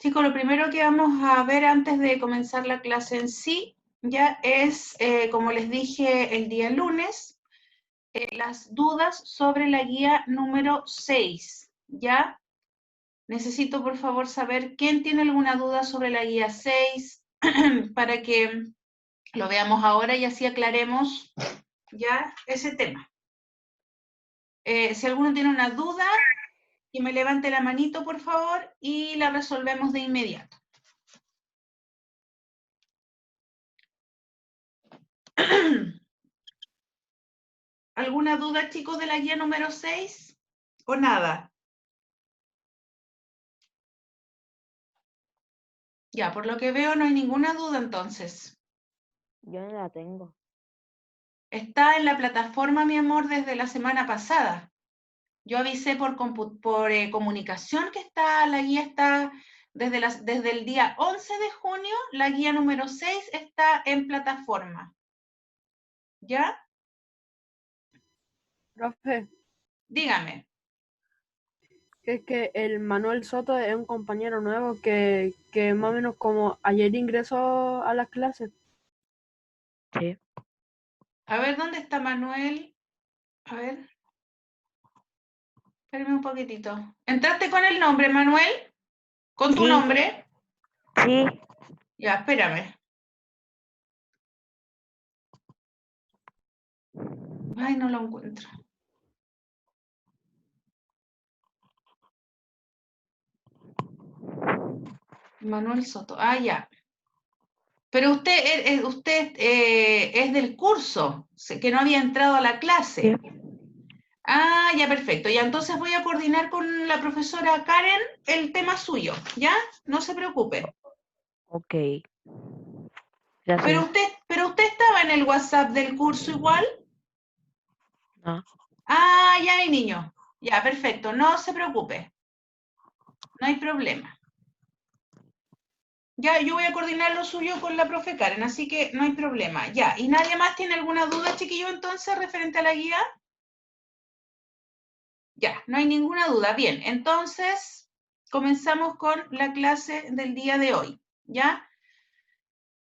Chicos, lo primero que vamos a ver antes de comenzar la clase en sí, ya es, como les dije el día lunes, las dudas sobre la guía número 6, ¿ya? Necesito, por favor, saber quién tiene alguna duda sobre la guía 6 para que lo veamos ahora y así aclaremos ya ese tema. Si alguno tiene una duda, que me levante la manito, por favor, y la resolvemos de inmediato. ¿Alguna duda, chicos, de la guía número 6? ¿O nada? Ya, por lo que veo no hay ninguna duda entonces. Yo no la tengo. Está en la plataforma, mi amor, desde la semana pasada. Yo avisé por comunicación que la guía está desde el día 11 de junio, la guía número 6 está en plataforma. ¿Ya? Profe, Dígame. es que el Manuel Soto es un compañero nuevo que más o menos como ayer ingresó a las clases. Sí. A ver, ¿dónde está Manuel? A ver. Espérame un poquitito. ¿Entraste con el nombre, Manuel? ¿Con tu Sí. nombre? Sí. Ya, espérame. Ay, no lo encuentro. Manuel Soto. Ah, ya. Pero usted es del curso, que no había entrado a la clase. Sí. Ah, ya, perfecto. Ya, entonces voy a coordinar con la profesora Karen el tema suyo, ¿ya? No se preocupe. Ok. Gracias. Pero usted estaba en el WhatsApp del curso igual. No. Ah, ya, mi niño. Ya, perfecto. No se preocupe. No hay problema. Ya, yo voy a coordinar lo suyo con la profe Karen, así que no hay problema. Ya, ¿y nadie más tiene alguna duda, chiquillo, entonces, referente a la guía? Ya, no hay ninguna duda. Bien, entonces comenzamos con la clase del día de hoy, ¿ya?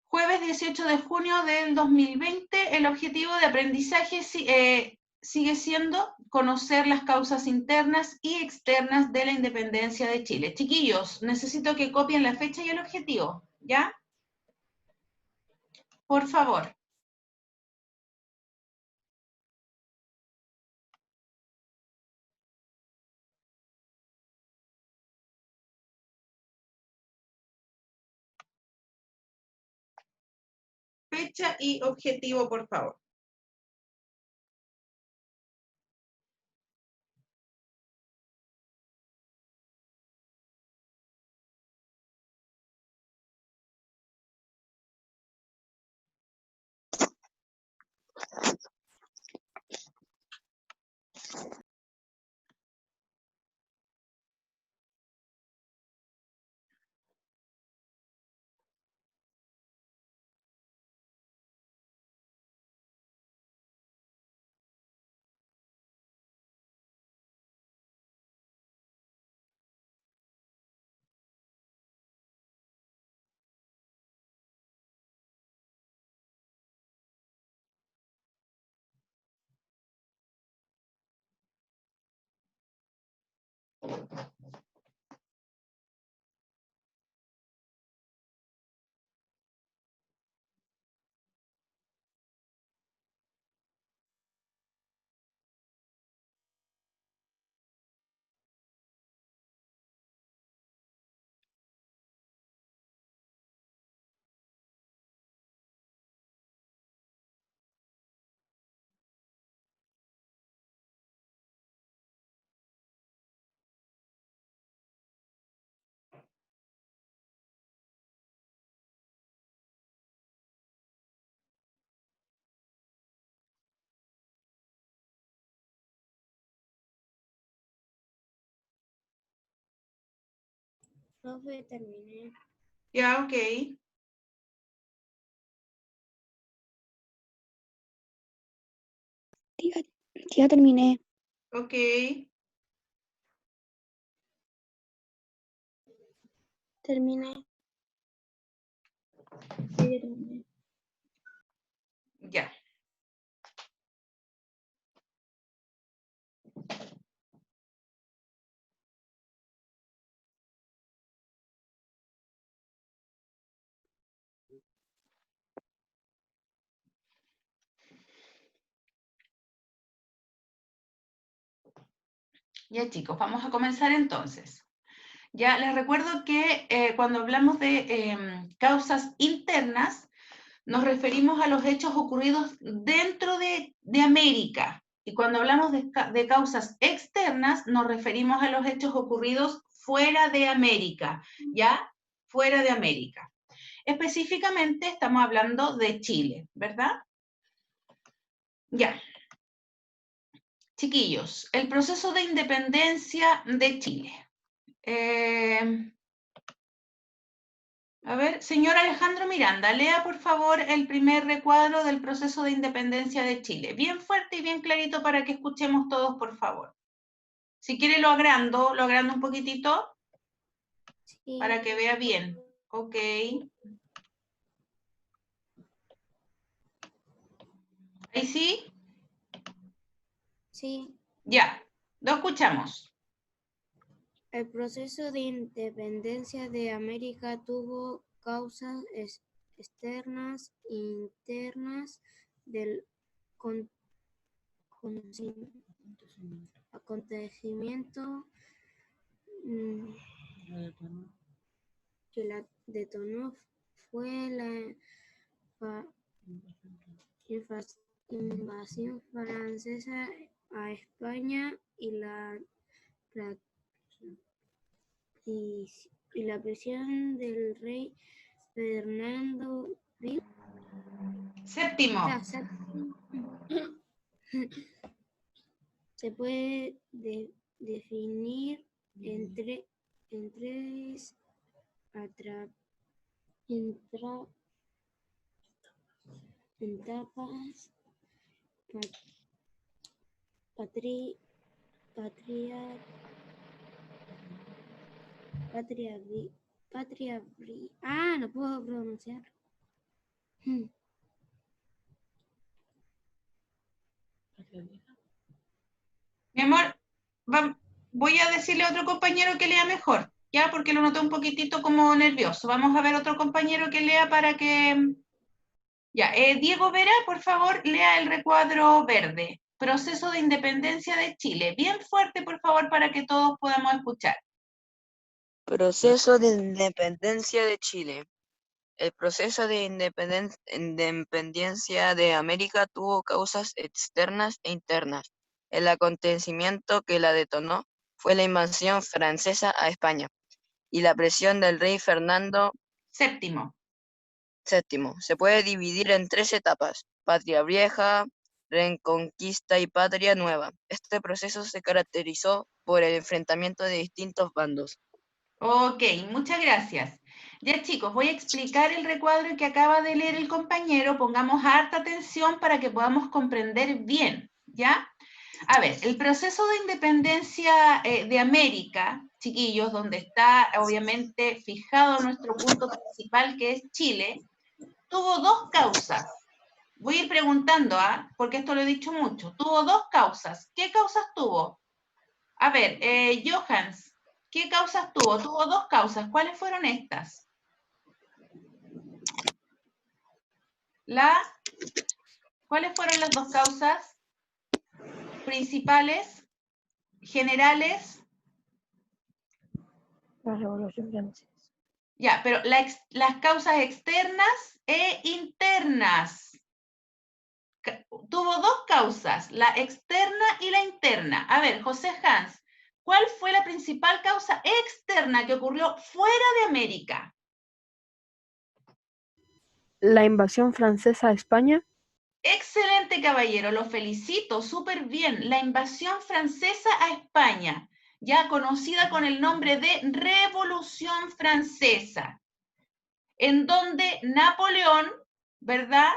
Jueves 18 de junio del 2020, el objetivo de aprendizaje sigue siendo conocer las causas internas y externas de la independencia de Chile. Chiquillos, necesito que copien la fecha y el objetivo, ¿ya? Por favor. Fecha y objetivo, por favor. Profe, terminé. Ya, ok. Ya terminé. Ok. Terminé. Sí, terminé. Ya. Ya chicos, vamos a comenzar entonces. Ya les recuerdo que cuando hablamos de causas internas, nos referimos a los hechos ocurridos dentro de América. Y cuando hablamos de causas externas, nos referimos a los hechos ocurridos fuera de América, ¿ya? Fuera de América. Específicamente estamos hablando de Chile, ¿verdad? Ya. Chiquillos, el proceso de independencia de Chile. A ver, señor Alejandro Miranda, lea por favor el primer recuadro del proceso de independencia de Chile. Bien fuerte y bien clarito para que escuchemos todos, por favor. Si quiere lo agrando un poquitito Sí. para que vea bien. Ok. ¿Ahí sí? Sí. Ya, lo escuchamos. El proceso de independencia de América tuvo causas externas e internas del acontecimiento que la detonó fue la invasión francesa a España y la prisión del rey Fernando VII. Séptimo. Se puede definir en tres etapas: no puedo pronunciar. Mi amor, voy a decirle a otro compañero que lea mejor, ¿ya? Porque lo noté un poquitito como nervioso. Vamos a ver otro compañero que lea para que... Ya, Diego Vera, por favor, lea el recuadro verde. Proceso de independencia de Chile. Bien fuerte, por favor, para que todos podamos escuchar. Proceso de independencia de Chile. El proceso de independencia de América tuvo causas externas e internas. El acontecimiento que la detonó fue la invasión francesa a España y la presión del rey Fernando Séptimo. VII. Se puede dividir en tres etapas: patria vieja, reconquista y patria nueva. Este proceso se caracterizó por el enfrentamiento de distintos bandos. Ok, muchas gracias. Ya chicos, voy a explicar el recuadro que acaba de leer el compañero. Pongamos harta atención para que podamos comprender bien, ¿ya? A ver, el proceso de independencia de América, chiquillos, donde está obviamente fijado nuestro punto principal, que es Chile, tuvo dos causas. Voy a ir preguntando, porque esto lo he dicho mucho. Tuvo dos causas. ¿Qué causas tuvo? A ver, Johans, ¿qué causas tuvo? Tuvo dos causas. ¿Cuáles fueron estas? ¿Cuáles fueron las dos causas principales, generales? La Revolución Francesa. Ya, pero las causas externas e internas. Tuvo dos causas, la externa y la interna. A ver, José Hans, ¿cuál fue la principal causa externa que ocurrió fuera de América? La invasión francesa a España. Excelente, caballero, lo felicito, súper bien. La invasión francesa a España, ya conocida con el nombre de Revolución Francesa, en donde Napoleón, ¿verdad?,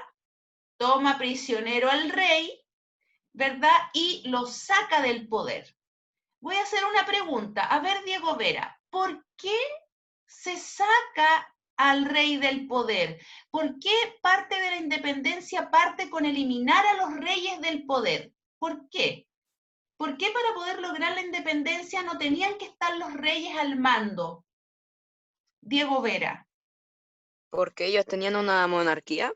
toma prisionero al rey, ¿verdad?, y lo saca del poder. Voy a hacer una pregunta. A ver, Diego Vera, ¿por qué se saca al rey del poder? ¿Por qué parte de la independencia parte con eliminar a los reyes del poder? ¿Por qué? ¿Por qué para poder lograr la independencia no tenían que estar los reyes al mando? Diego Vera. Porque ellos tenían una monarquía.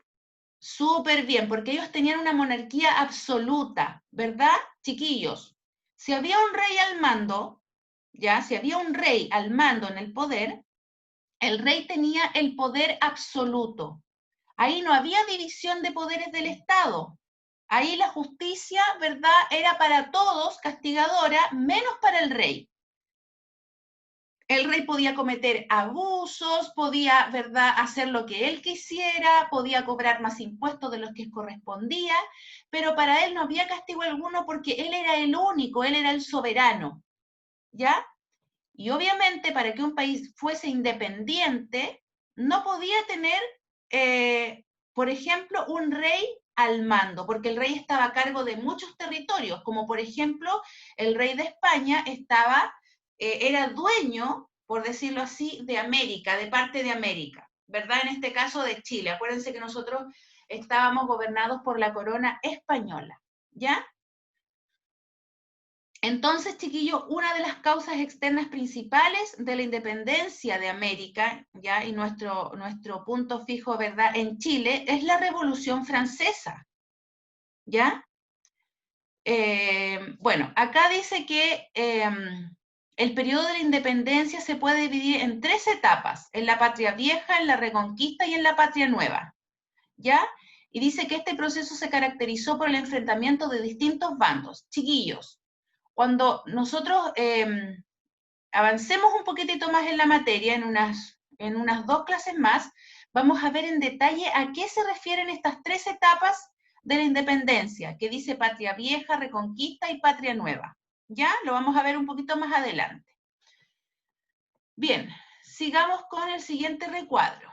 Súper bien, porque ellos tenían una monarquía absoluta, ¿verdad, chiquillos? Si había un rey al mando, ya, si había un rey al mando en el poder, el rey tenía el poder absoluto. Ahí no había división de poderes del Estado. Ahí la justicia, ¿verdad?, era para todos, castigadora, menos para el rey. El rey podía cometer abusos, podía, ¿verdad?, hacer lo que él quisiera, podía cobrar más impuestos de los que correspondía, pero para él no había castigo alguno porque él era el único, él era el soberano, ¿ya? Y obviamente para que un país fuese independiente, no podía tener, por ejemplo, un rey al mando, porque el rey estaba a cargo de muchos territorios, como por ejemplo, el rey de España era dueño, por decirlo así, de América, de parte de América, ¿verdad? En este caso de Chile. Acuérdense que nosotros estábamos gobernados por la corona española, ¿ya? Entonces, chiquillos, una de las causas externas principales de la independencia de América, ¿ya? Y nuestro punto fijo, ¿verdad?, en Chile, es la Revolución Francesa, ¿ya? Bueno, acá dice que el periodo de la independencia se puede dividir en 3 etapas, en la Patria Vieja, en la Reconquista y en la Patria Nueva, ¿ya? Y dice que este proceso se caracterizó por el enfrentamiento de distintos bandos. Chiquillos, cuando nosotros avancemos un poquitito más en la materia, en unas 2 clases más, vamos a ver en detalle a qué se refieren estas 3 etapas de la independencia, que dice Patria Vieja, Reconquista y Patria Nueva. ¿Ya? Lo vamos a ver un poquito más adelante. Bien, sigamos con el siguiente recuadro.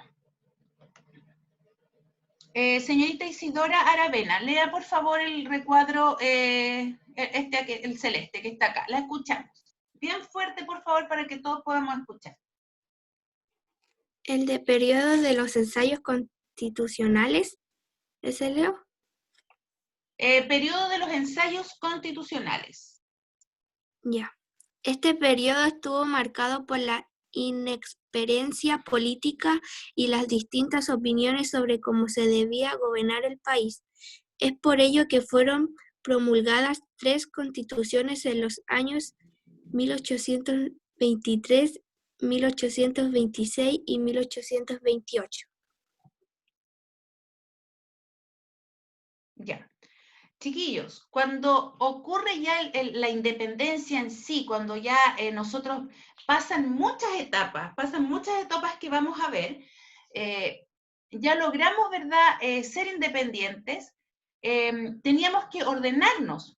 Señorita Isidora Aravena, lea por favor el recuadro, el celeste que está acá. La escuchamos. Bien fuerte, por favor, para que todos podamos escuchar. El de periodo de los ensayos constitucionales, ¿ese leo? Periodo de los ensayos constitucionales. Ya. Este periodo estuvo marcado por la inexperiencia política y las distintas opiniones sobre cómo se debía gobernar el país. Es por ello que fueron promulgadas 3 constituciones en los años 1823, 1826 y 1828. Ya. Chiquillos, cuando ocurre ya la independencia en sí, cuando ya nosotros pasan muchas etapas que vamos a ver, ya logramos, ¿verdad?, ser independientes, teníamos que ordenarnos,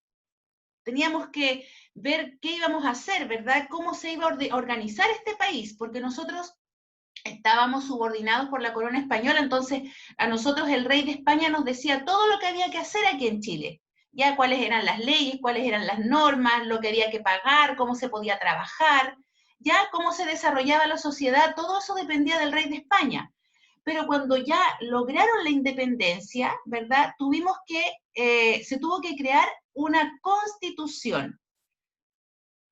teníamos que ver qué íbamos a hacer, ¿verdad?, cómo se iba a organizar este país, porque nosotros estábamos subordinados por la corona española, entonces a nosotros el rey de España nos decía todo lo que había que hacer aquí en Chile, ya cuáles eran las leyes, cuáles eran las normas, lo que había que pagar, cómo se podía trabajar, ya cómo se desarrollaba la sociedad, todo eso dependía del rey de España. Pero cuando ya lograron la independencia, ¿verdad?, se tuvo que crear una constitución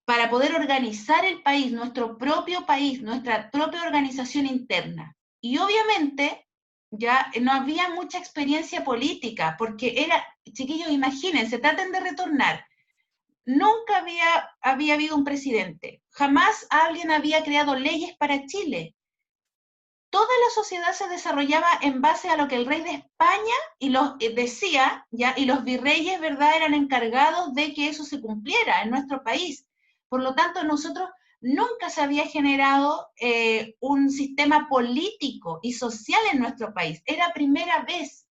para poder organizar el país, nuestro propio país, nuestra propia organización interna. Y obviamente ya no había mucha experiencia política, porque chiquillos, imagínense, traten de retornar. Nunca había habido un presidente, jamás alguien había creado leyes para Chile. Toda la sociedad se desarrollaba en base a lo que el rey de España decía, ¿ya? Y los virreyes, ¿verdad?, eran encargados de que eso se cumpliera en nuestro país. Por lo tanto, nosotros nunca se había generado un sistema político y social en nuestro país. Era primera vez.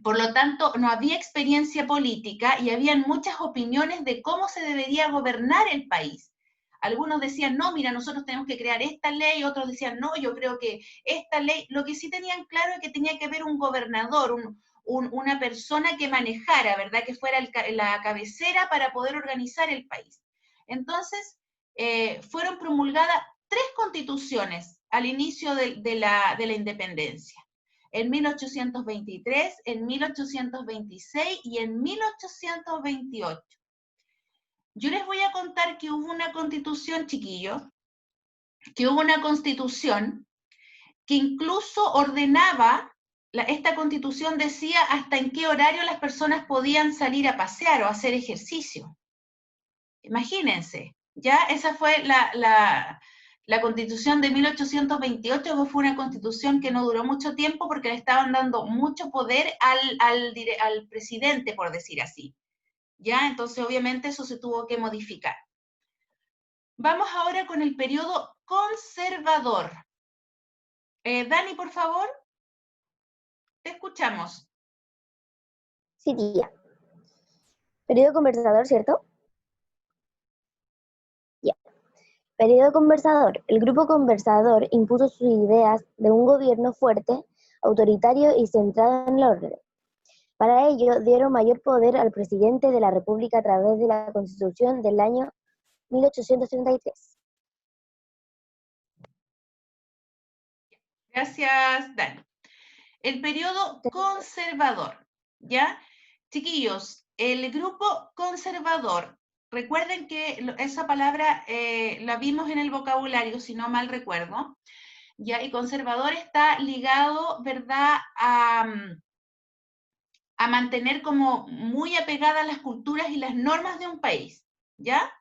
Por lo tanto, no había experiencia política y habían muchas opiniones de cómo se debería gobernar el país. Algunos decían, no, mira, nosotros tenemos que crear esta ley, otros decían, no, yo creo que esta ley, lo que sí tenían claro es que tenía que haber un gobernador, una persona que manejara, ¿verdad?, que fuera la cabecera para poder organizar el país. Entonces, fueron promulgadas 3 constituciones al inicio de la independencia. En 1823, en 1826 y en 1828. Yo les voy a contar que hubo una constitución, chiquillos, que hubo una constitución que incluso ordenaba, esta constitución decía hasta en qué horario las personas podían salir a pasear o hacer ejercicio. Imagínense, ya esa fue la constitución de 1828, que fue una constitución que no duró mucho tiempo porque le estaban dando mucho poder al presidente, por decir así. ¿Ya? Entonces, obviamente, eso se tuvo que modificar. Vamos ahora con el periodo conservador. Dani, por favor. Te escuchamos. Sí, tía. Periodo conversador, ¿cierto? Ya. Periodo conversador. El grupo conversador impuso sus ideas de un gobierno fuerte, autoritario y centrado en el orden. Para ello, dieron mayor poder al presidente de la República a través de la Constitución del año 1833. Gracias, Dani. El periodo conservador, ¿ya? Chiquillos, el grupo conservador, recuerden que esa palabra la vimos en el vocabulario, si no mal recuerdo, ¿ya? Y conservador está ligado, ¿verdad?, a mantener como muy apegadas las culturas y las normas de un país, ¿ya?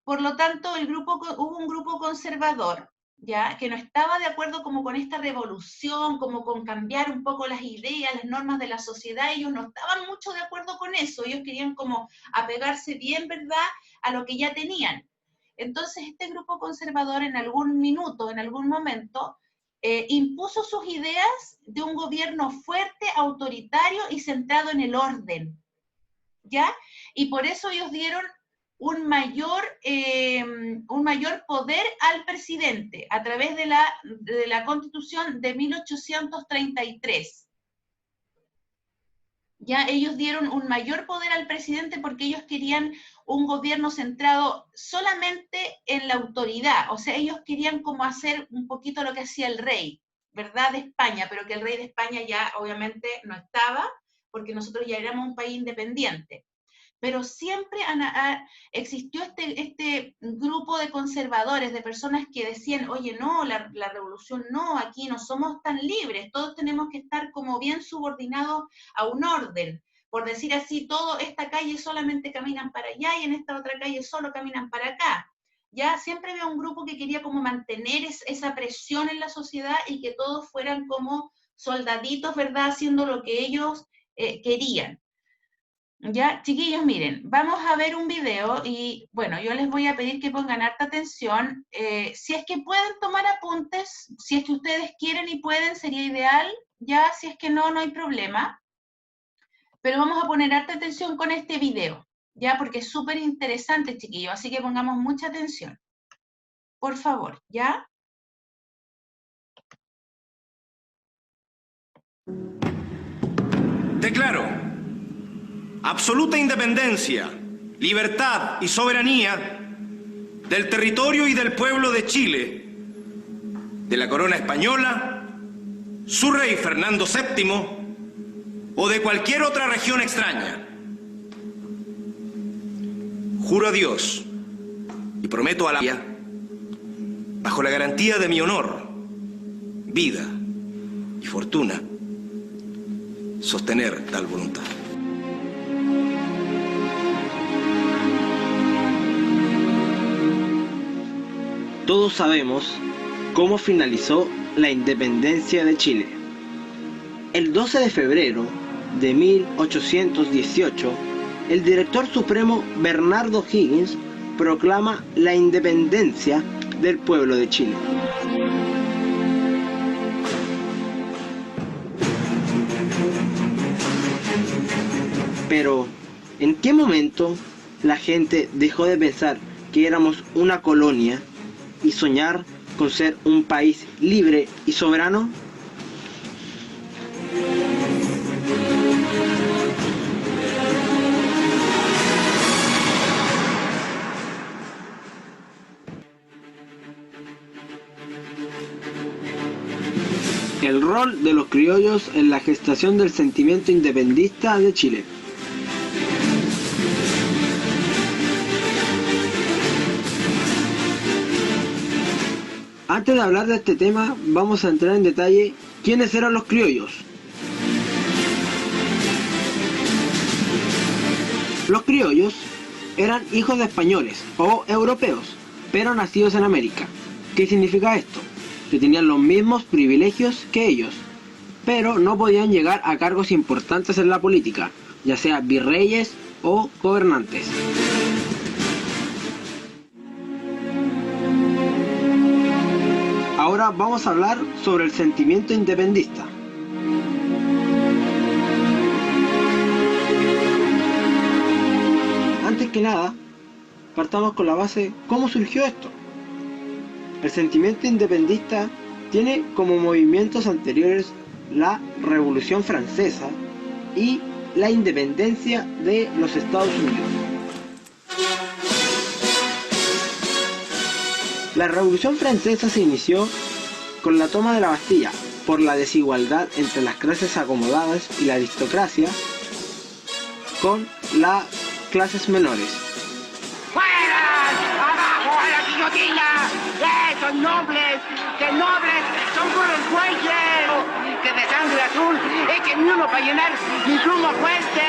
Por lo tanto, hubo un grupo conservador, ¿ya?, que no estaba de acuerdo como con esta revolución, como con cambiar un poco las ideas, las normas de la sociedad. Ellos no estaban mucho de acuerdo con eso, ellos querían como apegarse bien, ¿verdad?, a lo que ya tenían. Entonces, este grupo conservador en algún minuto, en algún momento, impuso sus ideas de un gobierno fuerte, autoritario y centrado en el orden, ¿ya? Y por eso ellos dieron un mayor poder al presidente a través de la Constitución de 1833. Ya ellos dieron un mayor poder al presidente porque ellos querían un gobierno centrado solamente en la autoridad. O sea, ellos querían como hacer un poquito lo que hacía el rey, ¿verdad?, de España, pero que el rey de España ya obviamente no estaba, porque nosotros ya éramos un país independiente. Pero siempre existió este grupo de conservadores, de personas que decían, oye, no, la revolución no, aquí no somos tan libres, todos tenemos que estar como bien subordinados a un orden. Por decir así, esta calle solamente caminan para allá y en esta otra calle solo caminan para acá. Ya siempre había un grupo que quería como mantener esa presión en la sociedad y que todos fueran como soldaditos, ¿verdad?, haciendo lo que ellos querían. Ya, chiquillos, miren, vamos a ver un video y, bueno, yo les voy a pedir que pongan harta atención. Si es que pueden tomar apuntes, si es que ustedes quieren y pueden, sería ideal. Ya, si es que no, no hay problema. Pero vamos a poner harta atención con este video, ya, porque es súper interesante, chiquillos, así que pongamos mucha atención. Por favor, ¿ya? Declaro absoluta independencia, libertad y soberanía del territorio y del pueblo de Chile, de la corona española, su rey Fernando VII o de cualquier otra región extraña. Juro a Dios y prometo a la vida, bajo la garantía de mi honor, vida y fortuna, sostener tal voluntad. Todos sabemos cómo finalizó la independencia de Chile. El 12 de febrero de 1818, el director supremo Bernardo O'Higgins proclama la independencia del pueblo de Chile. Pero, ¿en qué momento la gente dejó de pensar que éramos una colonia y soñar con ser un país libre y soberano? El rol de los criollos en la gestación del sentimiento independentista de Chile. Antes de hablar de este tema, vamos a entrar en detalle quiénes eran los criollos. Los criollos eran hijos de españoles o europeos, pero nacidos en América. ¿Qué significa esto? Que tenían los mismos privilegios que ellos, pero no podían llegar a cargos importantes en la política, ya sea virreyes o gobernantes. Ahora vamos a hablar sobre el sentimiento independentista. Antes que nada, partamos con la base, ¿cómo surgió esto? El sentimiento independentista tiene como movimientos anteriores la Revolución Francesa y la independencia de los Estados Unidos. La Revolución Francesa se inició con la toma de la Bastilla por la desigualdad entre las clases acomodadas y la aristocracia con las clases menores. ¡Fuera! ¡Abajo a la guillotina! ¡Esos nobles! ¡Que nobles! ¡Son burros güeyes! ¡Que de sangre azul! ¡Échenme uno para llenar mi pluma fuerte!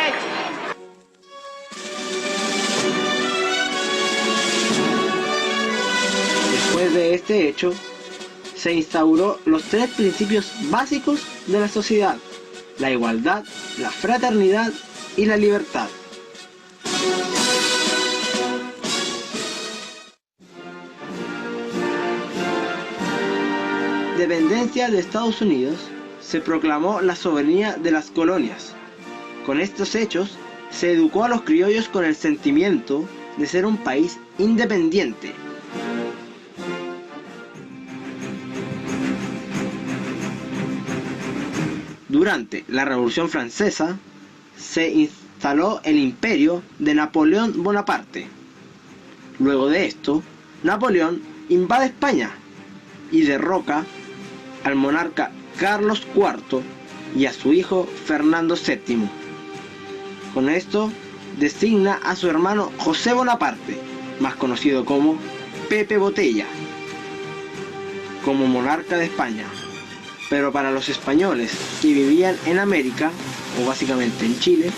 Después de este hecho, se instauró los tres principios básicos de la sociedad: la igualdad, la fraternidad y la libertad. Dependencia de Estados Unidos, se proclamó la soberanía de las colonias. Con estos hechos, se educó a los criollos con el sentimiento de ser un país independiente. Durante la Revolución Francesa, se instaló el imperio de Napoleón Bonaparte. Luego de esto, Napoleón invade España y derroca al monarca Carlos IV y a su hijo Fernando VII. Con esto, designa a su hermano José Bonaparte, más conocido como Pepe Botella, como monarca de España. Pero para los españoles que vivían en América, o básicamente en Chile,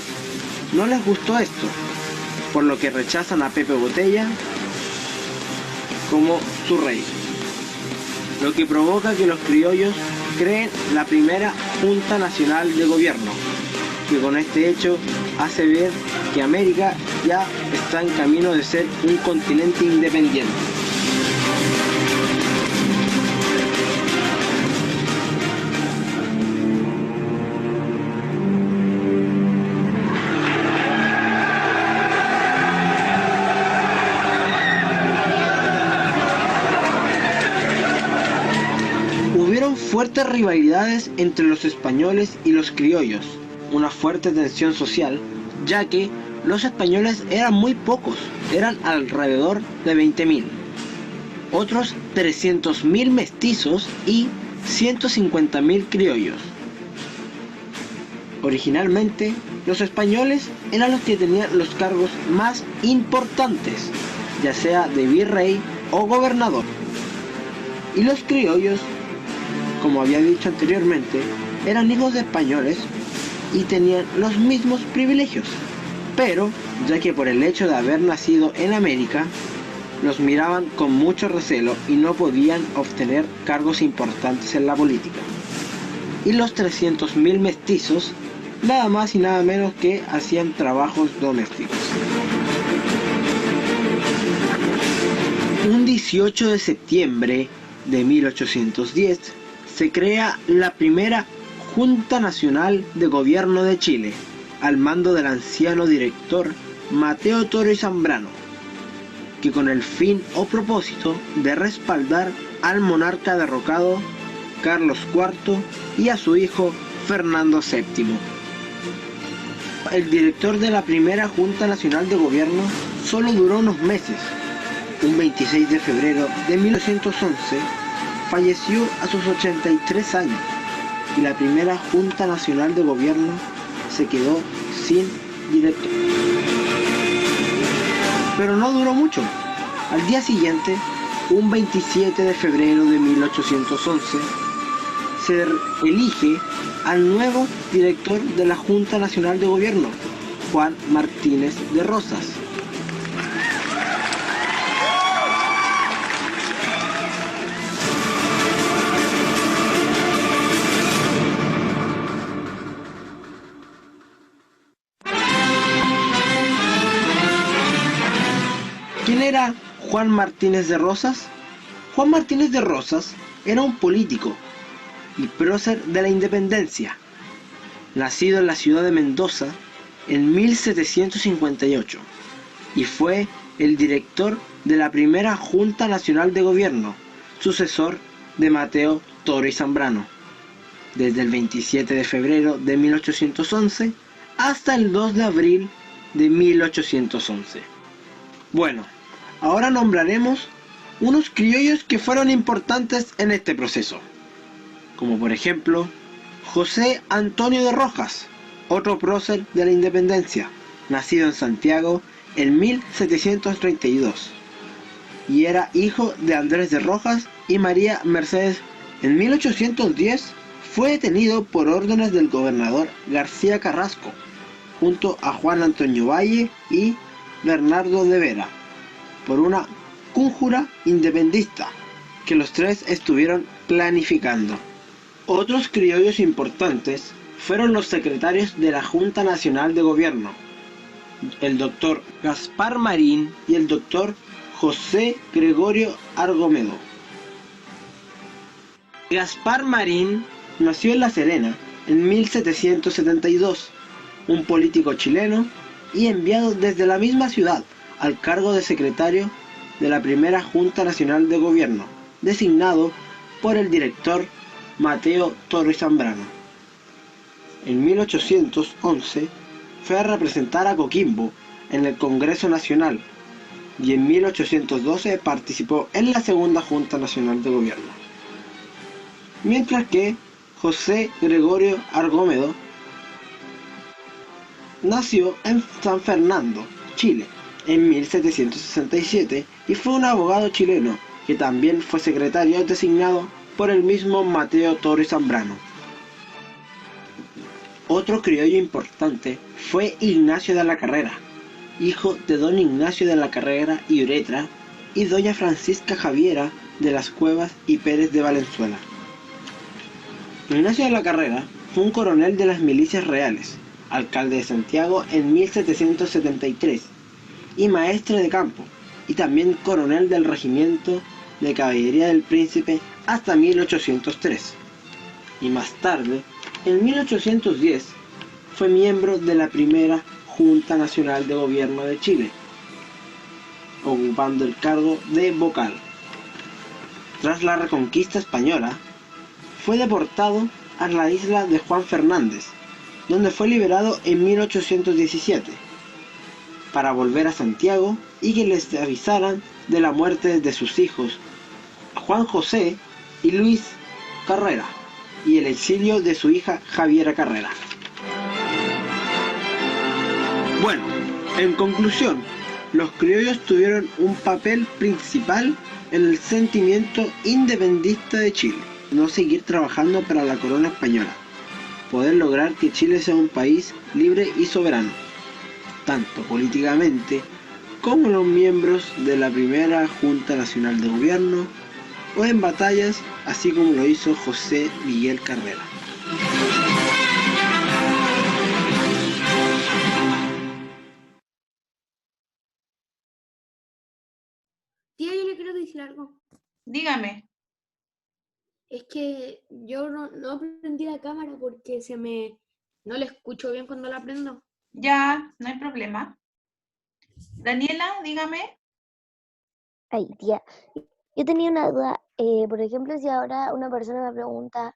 no les gustó esto, por lo que rechazan a Pepe Botella como su rey, lo que provoca que los criollos creen la primera Junta Nacional de Gobierno, que con este hecho hace ver que América ya está en camino de ser un continente independiente. Fuertes rivalidades entre los españoles y los criollos, una fuerte tensión social, ya que los españoles eran muy pocos, eran alrededor de 20.000, otros 300.000 mestizos y 150.000 criollos. Originalmente, los españoles eran los que tenían los cargos más importantes, ya sea de virrey o gobernador, y los criollos, como había dicho anteriormente, eran hijos de españoles y tenían los mismos privilegios, pero ya que por el hecho de haber nacido en América, los miraban con mucho recelo y no podían obtener cargos importantes en la política. Y los 300.000 mestizos, nada más y nada menos que hacían trabajos domésticos. Un 18 de septiembre de 1810, se crea la primera Junta Nacional de Gobierno de Chile, al mando del anciano director Mateo Toro y Zambrano, que con el fin o propósito de respaldar al monarca derrocado Carlos IV y a su hijo Fernando VII. El director de la primera Junta Nacional de Gobierno solo duró unos meses. Un 26 de febrero de 1911 falleció a sus 83 años, y la primera Junta Nacional de Gobierno se quedó sin director. Pero no duró mucho. Al día siguiente, un 27 de febrero de 1811, se elige al nuevo director de la Junta Nacional de Gobierno, Juan Martínez de Rosas. ¿Quién era Juan Martínez de Rosas? Juan Martínez de Rosas era un político y prócer de la independencia, nacido en la ciudad de Mendoza en 1758, y fue el director de la primera Junta Nacional de Gobierno, sucesor de Mateo Toro y Zambrano, desde el 27 de febrero de 1811 hasta el 2 de abril de 1811. Bueno, ahora nombraremos unos criollos que fueron importantes en este proceso, como por ejemplo José Antonio de Rojas, otro prócer de la independencia, nacido en Santiago en 1732, y era hijo de Andrés de Rojas y María Mercedes. En 1810 fue detenido por órdenes del gobernador García Carrasco, junto a Juan Antonio Valle y Bernardo de Vera, por una conjura independentista que los tres estuvieron planificando. Otros criollos importantes fueron los secretarios de la Junta Nacional de Gobierno, el doctor Gaspar Marín y el doctor José Gregorio Argomedo. Gaspar Marín nació en La Serena en 1772, un político chileno y enviado desde la misma ciudad al cargo de secretario de la primera Junta Nacional de Gobierno, designado por el director Mateo Toro y Zambrano. En 1811 fue a representar a Coquimbo en el Congreso Nacional y en 1812 participó en la segunda Junta Nacional de Gobierno. Mientras que José Gregorio Argomedo nació en San Fernando, Chile, en 1767 y fue un abogado chileno que también fue secretario designado por el mismo Mateo Toro y Zambrano. Otro criollo importante fue Ignacio de la Carrera, hijo de don Ignacio de la Carrera y Uretra y doña Francisca Javiera de las Cuevas y Pérez de Valenzuela. Ignacio de la Carrera fue un coronel de las milicias reales, alcalde de Santiago en 1773 y maestre de campo, y también coronel del regimiento de caballería del Príncipe hasta 1803. Y más tarde, en 1810, fue miembro de la primera Junta Nacional de Gobierno de Chile, ocupando el cargo de vocal. Tras la reconquista española, fue deportado a la isla de Juan Fernández, donde fue liberado en 1817, para volver a Santiago y que les avisaran de la muerte de sus hijos, Juan José y Luis Carrera, y el exilio de su hija Javiera Carrera. Bueno, en conclusión, los criollos tuvieron un papel principal en el sentimiento independentista de Chile, no seguir trabajando para la corona española, poder lograr que Chile sea un país libre y soberano, tanto políticamente como los miembros de la primera Junta Nacional de Gobierno o en batallas, así como lo hizo José Miguel Carrera. Tía, yo le quiero decir algo. Dígame. Es que yo no prendí la cámara porque no la escucho bien cuando la prendo. Ya, no hay problema. Daniela, dígame. Ay, tía, yo tenía una duda. Por ejemplo, si ahora una persona me pregunta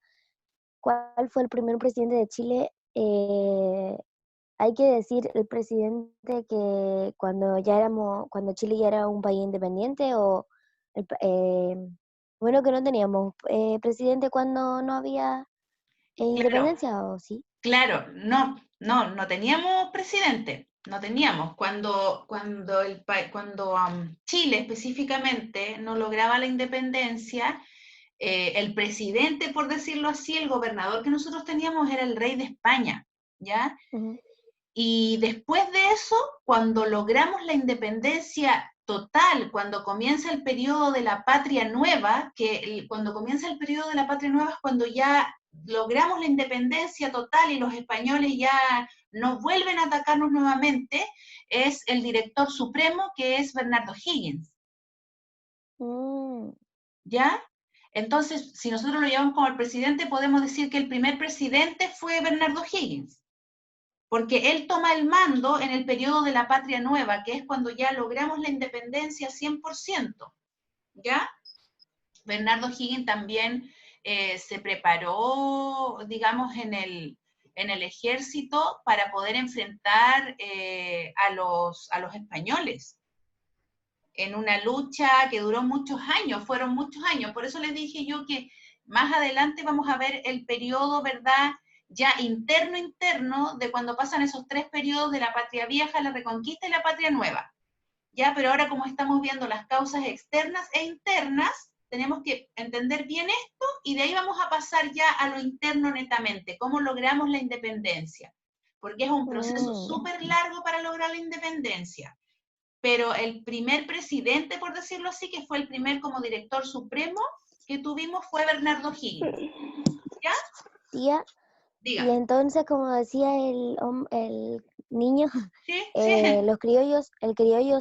cuál fue el primer presidente de Chile, hay que decir el presidente que cuando Chile ya era un país independiente o bueno, que no teníamos presidente cuando no había ¿Independencia o sí? Claro, no teníamos presidente, no teníamos. Cuando Chile específicamente no lograba la independencia, el presidente, por decirlo así, el gobernador que nosotros teníamos era el rey de España, ¿ya? Y después de eso, cuando logramos la independencia total, cuando comienza el periodo de la Patria Nueva, cuando comienza el periodo de la Patria Nueva es cuando ya logramos la independencia total y los españoles ya no vuelven a atacarnos nuevamente, es el director supremo, que es Bernardo Higgins. ¿Ya? Entonces, si nosotros lo llevamos como el presidente, podemos decir que el primer presidente fue Bernardo Higgins, porque él toma el mando en el periodo de la Patria Nueva, que es cuando ya logramos la independencia 100%, ¿ya? Bernardo Higgins también se preparó, digamos, en el ejército para poder enfrentar a los españoles en una lucha que duró muchos años, fueron muchos años. Por eso les dije yo que más adelante vamos a ver el periodo, ¿verdad?, ya interno, de cuando pasan esos 3 periodos de la Patria Vieja, la Reconquista y la Patria Nueva. Ya, pero ahora como estamos viendo las causas externas e internas, tenemos que entender bien esto y de ahí vamos a pasar ya a lo interno netamente, cómo logramos la independencia. Porque es un proceso súper largo para lograr la independencia. Pero el primer presidente, por decirlo así, que fue el primer como director supremo que tuvimos fue Bernardo Higgins. ¿Ya? Tía, Dígame. y entonces, como decía el niño, ¿Sí? los criollos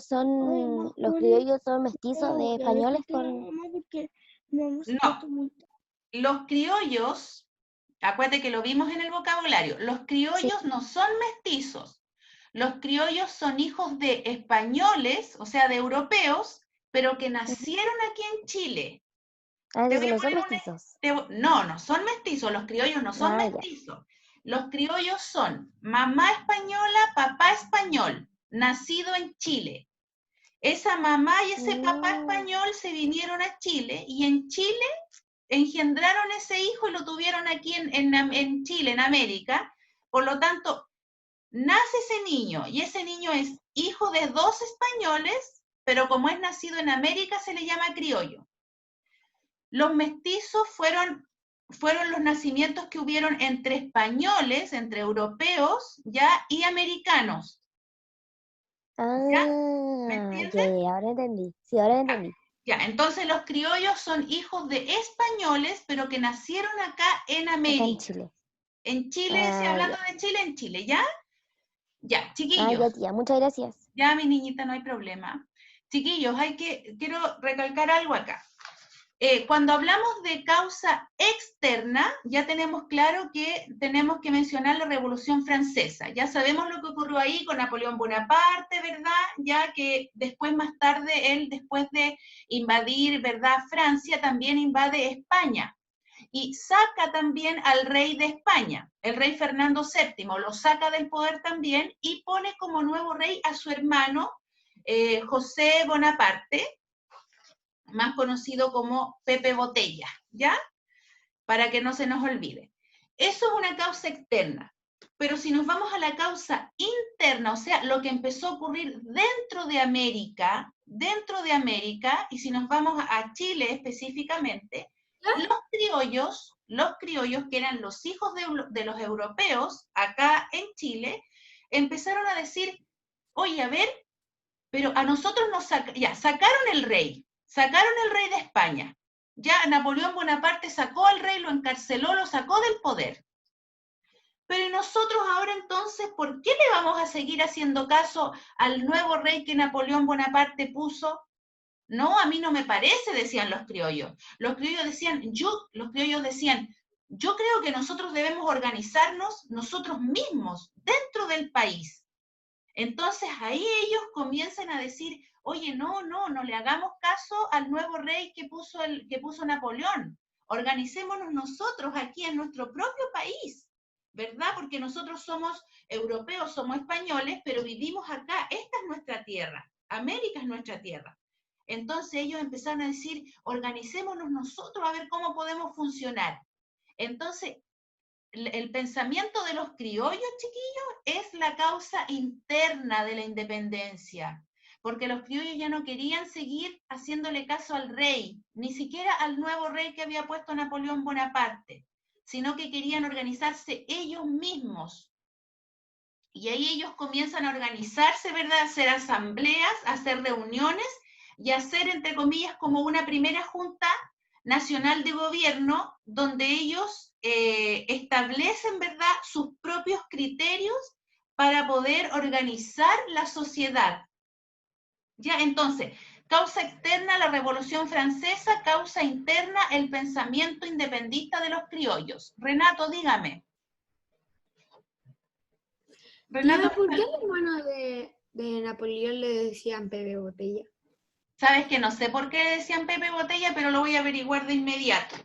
son mestizos de españoles con... No, los criollos, acuérdate que lo vimos en el vocabulario, los criollos no son mestizos. Los criollos son hijos de españoles, o sea, de europeos, pero que nacieron aquí en Chile. Entonces no son mestizos. No son mestizos, los criollos no son mestizos. Los criollos son mamá española, papá español, nacido en Chile. Esa mamá y ese papá español se vinieron a Chile y en Chile engendraron ese hijo y lo tuvieron aquí en Chile, en América. Por lo tanto, nace ese niño y ese niño es hijo de 2 españoles, pero como es nacido en América se le llama criollo. Los mestizos fueron los nacimientos que hubieron entre españoles, entre europeos, ¿ya? Y americanos. ¿Ya? ¿Me entiendes? Ahora entendí. Sí, ahora entendí. Ya, entonces los criollos son hijos de españoles, pero que nacieron acá en América. Acá en Chile. En Chile, si hablando de Chile, en Chile, ¿ya? Ya, chiquillos. Ya, tía, muchas gracias. Ya, mi niñita, no hay problema. Chiquillos, quiero recalcar algo acá. Cuando hablamos de causa externa, ya tenemos claro que tenemos que mencionar la Revolución Francesa. Ya sabemos lo que ocurrió ahí con Napoleón Bonaparte, ¿verdad? Ya que después, más tarde, él, después de invadir, ¿verdad?, Francia, también invade España. Y saca también al rey de España, el rey Fernando VII, lo saca del poder también y pone como nuevo rey a su hermano José Bonaparte, más conocido como Pepe Botella, ¿ya? Para que no se nos olvide. Eso es una causa externa. Pero si nos vamos a la causa interna, o sea, lo que empezó a ocurrir dentro de América, y si nos vamos a Chile específicamente, los criollos que eran los hijos de los europeos acá en Chile, empezaron a decir, oye, a ver, pero a nosotros nos sacaron el rey de España. Ya Napoleón Bonaparte sacó al rey, lo encarceló, lo sacó del poder. Pero ¿y nosotros ahora entonces por qué le vamos a seguir haciendo caso al nuevo rey que Napoleón Bonaparte puso? No, a mí no me parece, decían los criollos. Los criollos decían, yo creo que nosotros debemos organizarnos nosotros mismos dentro del país. Entonces ahí ellos comienzan a decir, oye, no le hagamos caso al nuevo rey que puso Napoleón. Organicémonos nosotros aquí en nuestro propio país, ¿verdad? Porque nosotros somos europeos, somos españoles, pero vivimos acá. Esta es nuestra tierra. América es nuestra tierra. Entonces ellos empezaron a decir, organicémonos nosotros a ver cómo podemos funcionar. Entonces, el pensamiento de los criollos, chiquillos, es la causa interna de la independencia, porque los criollos ya no querían seguir haciéndole caso al rey, ni siquiera al nuevo rey que había puesto Napoleón Bonaparte, sino que querían organizarse ellos mismos. Y ahí ellos comienzan a organizarse, ¿verdad? A hacer asambleas, a hacer reuniones y a hacer, entre comillas, como una primera junta nacional de gobierno, donde ellos establecen, ¿verdad?, sus propios criterios para poder organizar la sociedad. ¿Ya? Entonces, causa externa, la Revolución Francesa; causa interna, el pensamiento independentista de los criollos. Renato, dígame. Tía, ¿por qué al hermano de Napoleón le decían Pepe Botella? Sabes que no sé por qué le decían Pepe Botella, pero lo voy a averiguar de inmediato.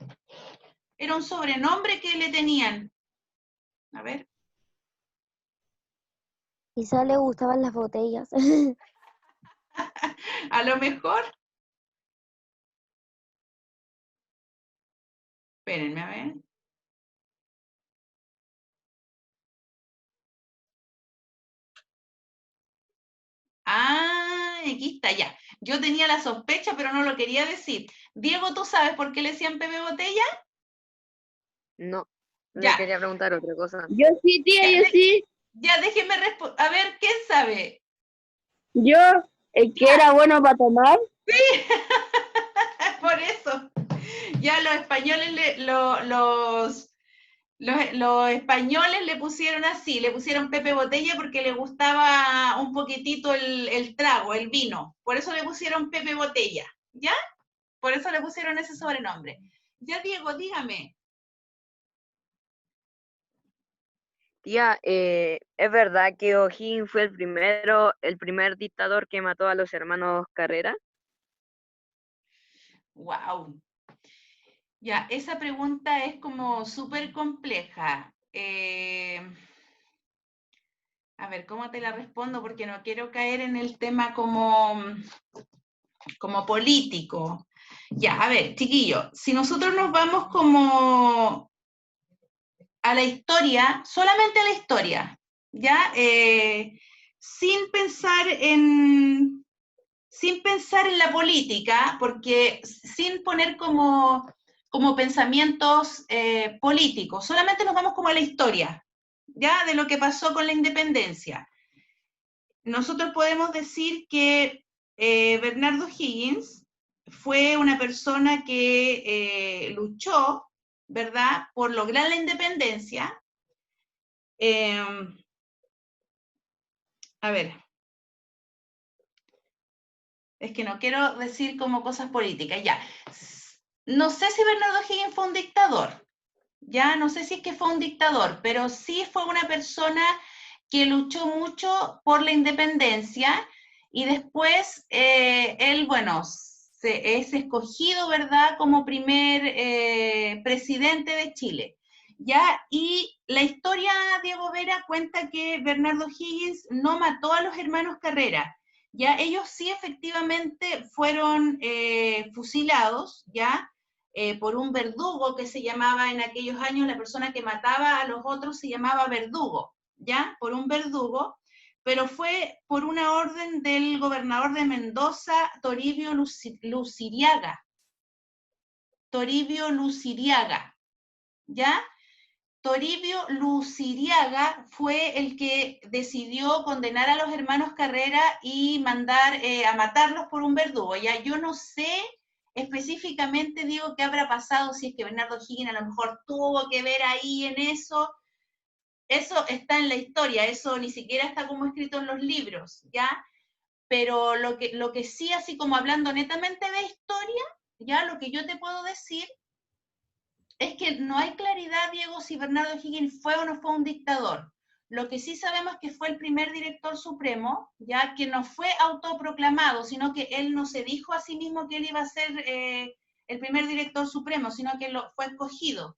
Era un sobrenombre que le tenían. A ver. Quizá le gustaban las botellas. A lo mejor. Espérenme, a ver. Ah, aquí está, ya. Yo tenía la sospecha, pero no lo quería decir. Diego, ¿tú sabes por qué le decían Pepe Botella? No, Ya. le quería preguntar otra cosa. Yo sí, tía, yo sí. Ya, déjenme responder. A ver, ¿quién sabe? Yo, el que era bueno para tomar. Sí, por eso. Ya los españoles, los españoles le pusieron así, le pusieron Pepe Botella porque le gustaba un poquitito el trago, el vino. Por eso le pusieron Pepe Botella, ¿ya? Por eso le pusieron ese sobrenombre. Ya, Diego, dígame. Tía, ¿es verdad que O'Higgins fue el primer dictador que mató a los hermanos Carrera? Wow. Ya, esa pregunta es como súper compleja. A ver, ¿cómo te la respondo? Porque no quiero caer en el tema como político. Ya, a ver, chiquillo, si nosotros nos vamos como a la historia, solamente a la historia, ¿ya? Sin pensar en la política, porque sin poner como pensamientos políticos, solamente nos vamos como a la historia, ¿ya? De lo que pasó con la independencia. Nosotros podemos decir que Bernardo O'Higgins fue una persona que luchó, ¿verdad?, por lograr la independencia. A ver, es que no quiero decir como cosas políticas, ya. No sé si Bernardo O'Higgins fue un dictador, ya, no sé si es que fue un dictador, pero sí fue una persona que luchó mucho por la independencia y después él, bueno, es escogido, ¿verdad?, como primer presidente de Chile. ¿Ya? Y la historia, Diego Vera, cuenta que Bernardo O'Higgins no mató a los hermanos Carrera, ¿ya? Ellos sí efectivamente fueron fusilados, ¿ya? Por un verdugo que se llamaba en aquellos años, la persona que mataba a los otros se llamaba verdugo, ¿ya? Por un verdugo, pero fue por una orden del gobernador de Mendoza, Toribio Luciriaga. Toribio Luciriaga, ¿ya? Toribio Luciriaga fue el que decidió condenar a los hermanos Carrera y mandar a matarlos por un verdugo. Ya yo no sé específicamente, digo, qué habrá pasado, si es que Bernardo O'Higgins a lo mejor tuvo que ver ahí en eso. Eso está en la historia, eso ni siquiera está como escrito en los libros, ¿ya? Pero lo que sí, así como hablando netamente de historia, ya lo que yo te puedo decir es que no hay claridad, Diego, si Bernardo O'Higgins fue o no fue un dictador. Lo que sí sabemos es que fue el primer director supremo, ya que no fue autoproclamado, sino que él no se dijo a sí mismo que él iba a ser el primer director supremo, sino que fue escogido,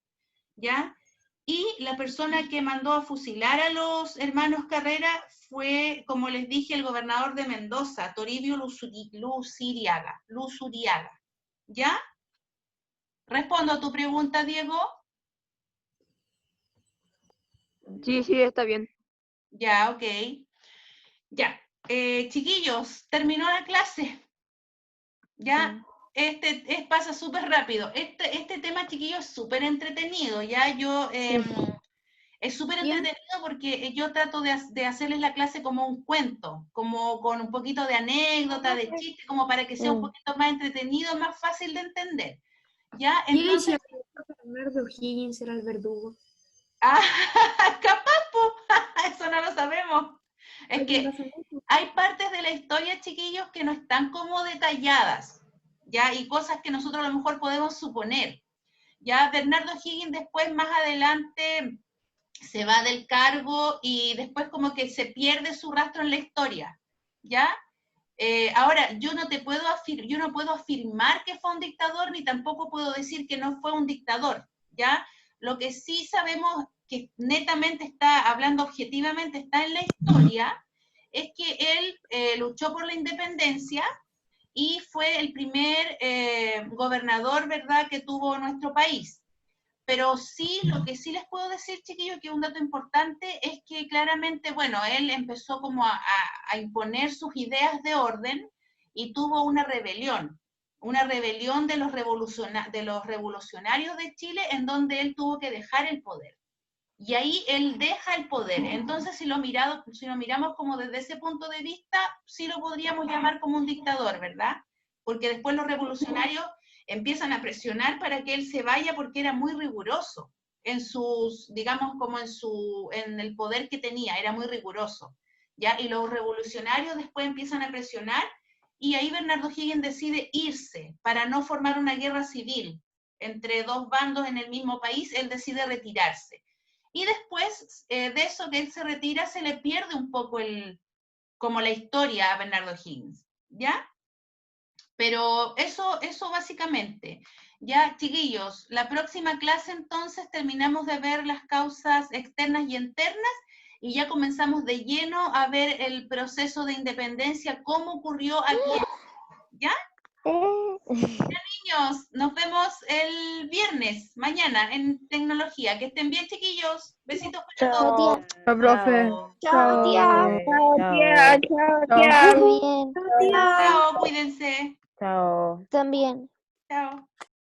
¿ya? Y la persona que mandó a fusilar a los hermanos Carrera fue, como les dije, el gobernador de Mendoza, Toribio Luciriaga, ¿ya? ¿Respondo a tu pregunta, Diego? Sí, sí, está bien. Ya, ok. Ya. Chiquillos, terminó la clase. Ya, pasa súper rápido. Este tema, chiquillos, es súper entretenido. Ya, es súper entretenido porque yo trato de hacerles la clase como un cuento, como con un poquito de anécdota, de chiste, como para que sea un poquito más entretenido, más fácil de entender. Ya, entonces... Bernardo Higgins era el verdugo. Ah, capaz, po. Eso no lo sabemos. Es que hay partes de la historia, chiquillos, que no están como detalladas, ¿ya? Y cosas que nosotros a lo mejor podemos suponer. Ya Bernardo Higgins después, más adelante, se va del cargo y después como que se pierde su rastro en la historia, ¿ya? Ahora, yo no puedo afirmar que fue un dictador, ni tampoco puedo decir que no fue un dictador, ¿ya? Lo que sí sabemos que netamente está, hablando objetivamente, está en la historia, es que él luchó por la independencia y fue el primer gobernador, ¿verdad?, que tuvo nuestro país. Pero sí, lo que sí les puedo decir, chiquillos, que un dato importante es que claramente, bueno, él empezó como a imponer sus ideas de orden y tuvo una rebelión de los revolucionarios de Chile, en donde él tuvo que dejar el poder. Y ahí él deja el poder. Entonces, si lo miramos como desde ese punto de vista, sí lo podríamos llamar como un dictador, ¿verdad? Porque después los revolucionarios empiezan a presionar para que él se vaya porque era muy riguroso en sus, digamos, como en el poder que tenía, era muy riguroso, ¿ya? Y los revolucionarios después empiezan a presionar y ahí Bernardo Higgins decide irse para no formar una guerra civil entre dos bandos en el mismo país, él decide retirarse. Y después de eso que él se retira, se le pierde un poco como la historia a Bernardo Higgins, ¿ya? Pero eso básicamente. Ya, chiquillos, la próxima clase entonces terminamos de ver las causas externas y internas y ya comenzamos de lleno a ver el proceso de independencia, cómo ocurrió aquí. ¿Ya? Ya, niños, nos vemos el viernes, mañana, en tecnología. Que estén bien, chiquillos. Besitos para todos. Chao, profe. Chao, tía. Chao, Muy bien. Chao, cuídense. Chao. También. Chao.